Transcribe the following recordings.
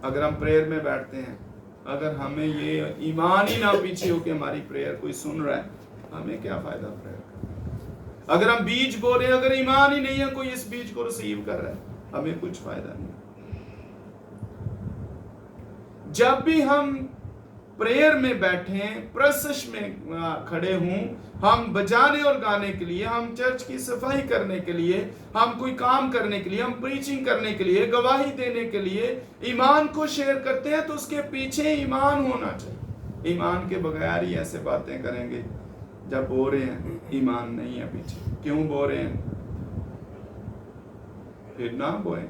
اگر ہم پریئر میں بیٹھتے ہیں، اگر ہمیں یہ ایمان ہی نہ پیچھے ہو کہ ہماری پریئر کوئی سن رہا ہے، ہمیں کیا فائدہ پریئر کا؟ اگر ہم بیج بو رہے ہیں، اگر ایمان ہی نہیں ہے کوئی اس بیج کو ریسیو کر رہا ہے، ہمیں کچھ فائدہ نہیں۔ جب بھی ہم پریئر میں بیٹھیں، پرسش میں کھڑے ہوں، ہم بجانے اور گانے کے لیے، ہم چرچ کی صفائی کرنے کے لیے، ہم کوئی کام کرنے کے لیے، ہم پریچنگ کرنے کے لیے، گواہی دینے کے لیے ایمان کو شیئر کرتے ہیں، تو اس کے پیچھے ایمان ہونا چاہیے۔ ایمان کے بغیر ہی ایسے باتیں کریں گے، جب بو رہے ہیں ایمان نہیں ہے پیچھے۔ کیوں بو رہے ہیں؟ پھر نہ بوئیں،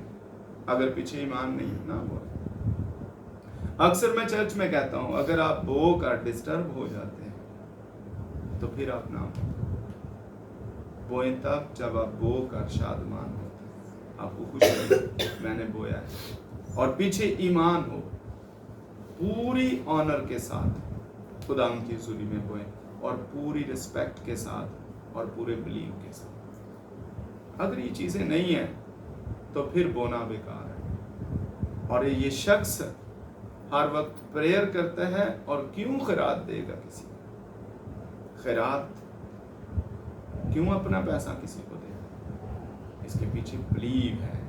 اگر پیچھے ایمان نہیں ہے نہ بوئیں۔ اکثر میں چرچ میں کہتا ہوں، اگر آپ بو کر ڈسٹرب ہو جاتے ہیں تو پھر آپ نہ بوئیں، تب جب آپ بو کر شادمان ہوتے ہیں، آپ کو خوشی ہے میں نے بویا ہے، اور پیچھے ایمان ہو، پوری آنر کے ساتھ خدا ان کی حضوری میں بوئیں، اور پوری رسپیکٹ کے ساتھ اور پورے بلیو کے ساتھ۔ اگر یہ چیزیں نہیں ہیں تو پھر بونا بیکار ہے۔ اور یہ شخص ہر وقت پریئر کرتا ہے اور کیوں خیرات دے گا کسی کو؟ خیرات کیوں اپنا پیسہ کسی کو دے گا؟ اس کے پیچھے بلیو ہے،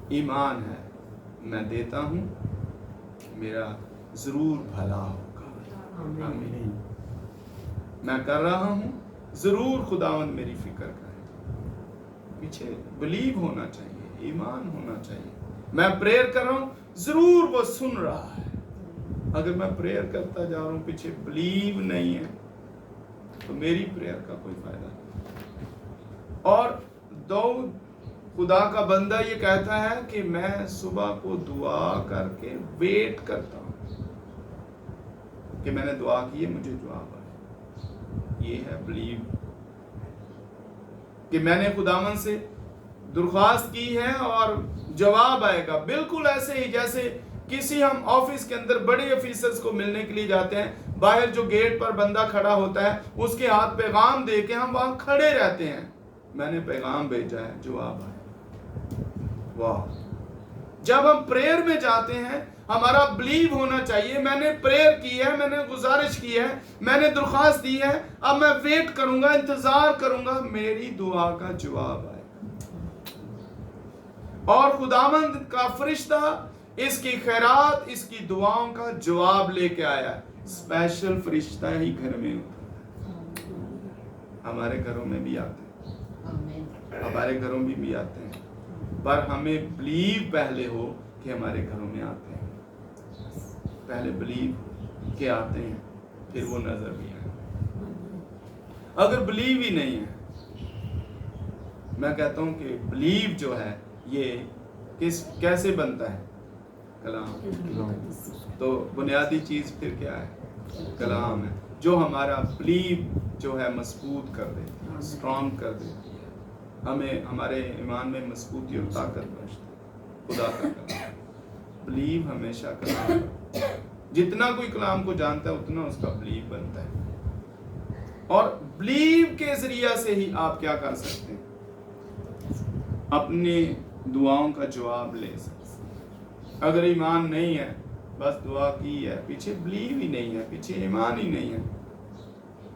ایمان ہے، میں دیتا ہوں میرا ضرور بھلا ہوگا، آمین، میں کر رہا ہوں ضرور خداوند میری فکر کرے۔ پیچھے بلیو ہونا چاہیے، ایمان ہونا چاہیے۔ میں پریئر کر رہا ہوں، ضرور وہ سن رہا ہے۔ اگر میں پریئر کرتا جا رہا ہوں، پیچھے بلیو نہیں ہے، تو میری پریئر کا کوئی فائدہ نہیں۔ اور داؤد خدا کا بندہ یہ کہتا ہے کہ میں صبح کو دعا کر کے ویٹ کرتا ہوں کہ میں نے دعا کی ہے، مجھے جواب آئے۔ یہ ہے بلیو، کہ میں نے خداوند سے درخواست کی ہے اور جواب آئے گا۔ بالکل ایسے ہی جیسے کسی ہم آفس کے اندر بڑے آفیسرز کو ملنے کے لیے جاتے ہیں، باہر جو گیٹ پر بندہ کھڑا ہوتا ہے اس کے ہاتھ پیغام دے کے ہم وہاں کھڑے رہتے ہیں، میں نے پیغام بھیجا ہے، جواب آئے۔ واہ! جب ہم پریئر میں جاتے ہیں ہمارا بلیو ہونا چاہیے، میں نے پریئر کی ہے، میں نے گزارش کی ہے، میں نے درخواست دی ہے، اب میں ویٹ کروں گا، انتظار کروں گا میری دعا کا جواب آئے۔ اور خداوند کا فرشتہ اس کی خیرات، اس کی دعاؤں کا جواب لے کے آیا ہے۔ اسپیشل فرشتہ ہی گھر میں ہوتا ہے، ہمارے گھروں میں بھی آتے ہیں، ہمارے گھروں میں بھی آتے ہیں، پر ہمیں بلیو پہلے ہو کہ ہمارے گھروں میں آتے ہیں۔ پہلے بلیو کہ آتے ہیں، پھر وہ نظر بھی آئے۔ اگر بلیو ہی نہیں ہے، میں کہتا ہوں کہ بلیو جو ہے یہ کیسے بنتا ہے؟ کلام۔ تو بنیادی چیز پھر کیا ہے؟ کلام ہے، جو ہمارا بلیو جو ہے مضبوط کر دیتی ہے، اسٹرانگ کر دیتی ہے، ہمیں ہمارے ایمان میں مضبوطی اور طاقت بخشتی ہے۔ خدا کا کلام، بلیو ہمیشہ کلام، جتنا کوئی کلام کو جانتا ہے اتنا اس کا بلیو بنتا ہے۔ اور بلیو کے ذریعہ سے ہی آپ کیا کر سکتے ہیں؟ اپنی دعاؤں کا جواب لے سکتے ہیں۔ اگر ایمان نہیں ہے، بس دعا کی ہے، پیچھے بلیو ہی نہیں ہے، پیچھے ایمان ہی نہیں ہے،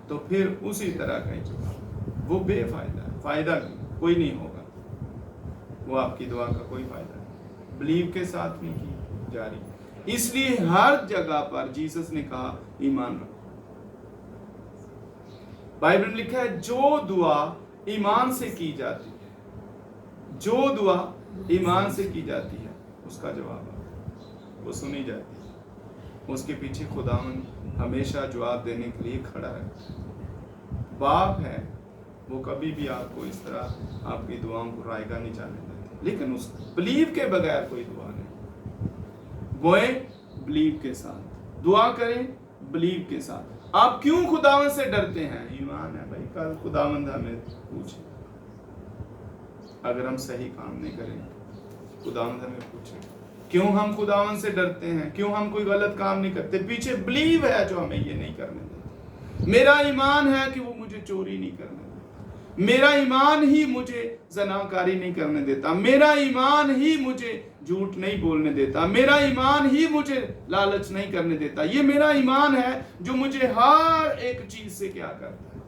تو پھر اسی طرح کا ہی جواب، وہ بے فائدہ ہے، فائدہ کوئی نہیں ہوگا، وہ آپ کی دعا کا کوئی فائدہ نہیں، بلیو کے ساتھ نہیں کی جاری۔ اس لیے ہر جگہ پر جیسس نے کہا ایمان رکھو۔ بائبل میں لکھا ہے جو دعا ایمان سے کی جاتی ہے، جو دعا ایمان سے کی جاتی ہے اس کا جواب آتا ہے، وہ سنی جاتی ہے۔ اس کے پیچھے خداوند ہمیشہ جواب دینے کے لیے کھڑا ہے۔ باپ ہے، وہ کبھی بھی آپ کو اس طرح آپ کی دعاؤں کو رائے گاہ نہیں جانے دیتے، لیکن اس بلیو کے بغیر کوئی دعا نہیں۔ بوئیں بلیو کے ساتھ، دعا کریں بلیو کے ساتھ۔ آپ کیوں خداوند سے ڈرتے ہیں؟ ایمان ہے بھائی، کل خداوند ہمیں پوچھے، اگر ہم صحیح کام نہیں کریں خداوند ہمیں پوچھے کیوں ہم خداوند سے ڈرتے ہیں، کیوں ہم کوئی غلط کام نہیں کرتے؟ پیچھے بلیو ہے جو ہمیں یہ نہیں کرنے دیتا۔ میرا ایمان ہے کہ وہ مجھے چوری نہیں کرنے دیتا، میرا ایمان ہی مجھے زناکاری نہیں کرنے دیتا، میرا ایمان ہی مجھے جھوٹ نہیں بولنے دیتا، میرا ایمان ہی مجھے لالچ نہیں کرنے دیتا. یہ میرا ایمان ہے جو مجھے ہر ایک چیز سے کیا کرتا ہے،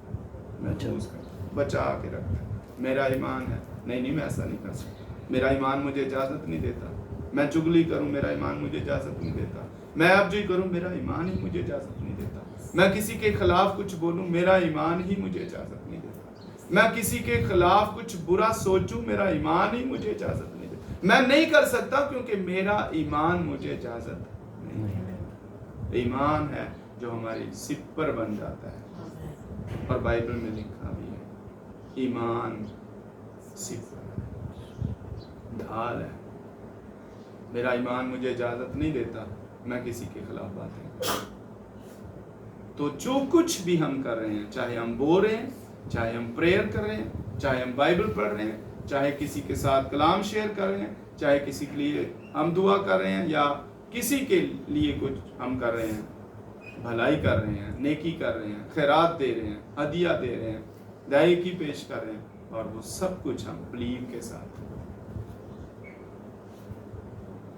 محفوظ کرتا ہے، بچا کے رکھتا ہے. میرا ایمان ہے. نہیں میں ایسا نہیں کر سکتا. میرا ایمان مجھے اجازت نہیں دیتا. میں چگلی کروں، میرا ایمان مجھے اجازت نہیں دیتا. میں اب جو کروں، میرا ایمان ہی مجھے اجازت نہیں دیتا. میں کسی کے خلاف کچھ بولوں، میرا ایمان ہی مجھے اجازت نہیں دیتا. میں کسی کے خلاف کچھ برا سوچوں، میرا ایمان ہی مجھے اجازت نہیں دیتا. میں نہیں کر سکتا کیونکہ میرا ایمان مجھے اجازت نہیں دیتا. ایمان ہے جو ہماری سپر بن جاتا ہے. اور بائبل میں لکھا بھی ہے، ایمان سپر ڈھال ہے. میرا ایمان مجھے اجازت نہیں دیتا میں کسی کے خلاف باتیں کروں. تو جو کچھ بھی ہم کر رہے ہیں، چاہے ہم بول رہے ہیں، چاہے ہم پریئر کر رہے ہیں، چاہے ہم بائبل پڑھ رہے ہیں، چاہے کسی کے ساتھ کلام شیئر کر رہے ہیں، چاہے کسی کے لیے ہم دعا کر رہے ہیں، یا کسی کے لیے کچھ ہم کر رہے ہیں، بھلائی کر رہے ہیں، نیکی کر رہے ہیں، خیرات دے رہے ہیں، ہدیہ دے رہے ہیں، دائیکی پیش کر رہے ہیں، اور وہ سب کچھ ہم بلیو کے ساتھ.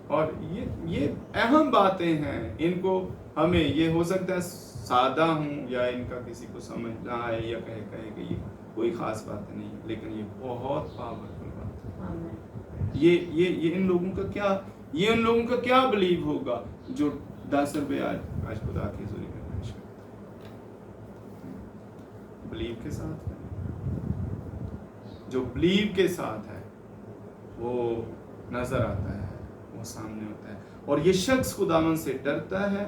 اور یہ اہم باتیں ہیں. ان کو ہمیں یہ ہو سکتا ہے سادہ ہوں، یا ان کا کسی کو سمجھ نہ آئے، یا کہے کہ یہ کوئی خاص بات نہیں، لیکن یہ بہت پاورفل بات ہے. یہ ان لوگوں کا کیا بلیو ہوگا جو 10 روپے آج خدا کی حضوری میں پیش کرتے ہیں. بلیو کے ساتھ ہے. جو بلیو کے ساتھ ہے وہ نظر آتا ہے، وہ سامنے ہوتا ہے. اور یہ شخص خداوند سے ڈرتا ہے،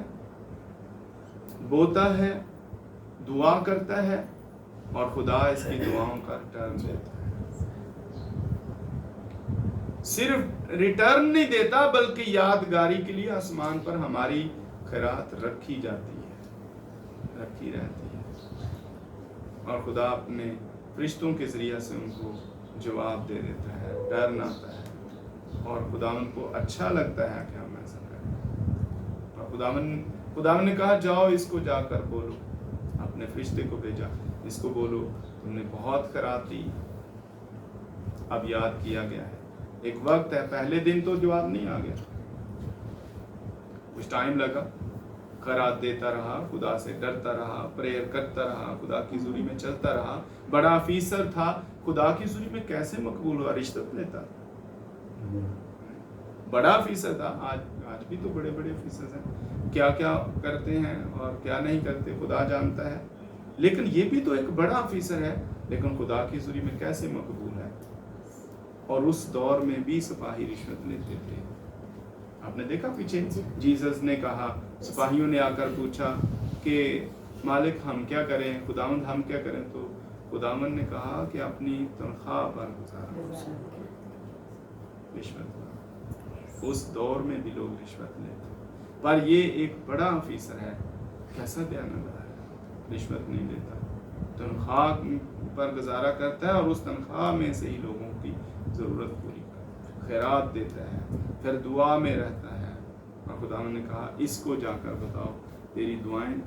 بوتا ہے، دعا کرتا ہے، اور خدا اس کی دعاؤں کا ریٹرن دیتا ہے. صرف ریٹرن نہیں دیتا بلکہ یادگاری کے لیے آسمان پر ہماری خیرات رکھی جاتی ہے، رکھی رہتی ہے. اور خدا اپنے فرشتوں کے ذریعے سے ان کو جواب دے دیتا ہے. ڈر آتا ہے، اور خداوند کو اچھا لگتا ہے کہ ہم ایسا کریں. اور خداوند نے کہا جاؤ اس کو جا کر بولو، اپنے فرشتے کو بھیجا، اس کو بولو تم نے بہت خیرات دی، اب یاد کیا گیا ہے. ایک وقت ہے، پہلے دن تو جواب نہیں آ گیا، کچھ ٹائم لگا. خیرات دیتا رہا، خدا سے ڈرتا رہا، پریئر کرتا رہا، خدا کی حضوری میں چلتا رہا. بڑا آفیسر تھا، خدا کی حضوری میں کیسے مقبول ہوا؟ رشوت لیتا. بڑا آفیسر تھا. آج بھی تو بڑے بڑے آفیسر ہیں، کیا کیا کرتے ہیں اور کیا نہیں کرتے خدا جانتا ہے. لیکن یہ بھی تو ایک بڑا آفیسر ہے، لیکن خدا کی حضوری میں کیسے مقبول ہے. اور اس دور میں بھی سپاہی رشوت لیتے تھے. آپ نے دیکھا پیچھے جیسس نے کہا، سپاہیوں نے آ کر پوچھا کہ مالک ہم کیا کریں، خداوند ہم کیا کریں؟ تو خداوند نے کہا کہ اپنی تنخواہ پر گزارو رشوت. اس دور میں بھی لوگ رشوت لیتے، پر یہ ایک بڑا آفیسر ہے، کیسا دیانتدار ہے، رشوت نہیں لیتا، تنخواہ پر گزارا کرتا ہے، اور اس تنخواہ میں سے ہی لوگوں کی ضرورت پوری کرتا ہے، خیرات دیتا ہے، پھر دعا میں رہتا ہے. اور خداوند نے کہا اس کو جا کر بتاؤ تیری دعائیں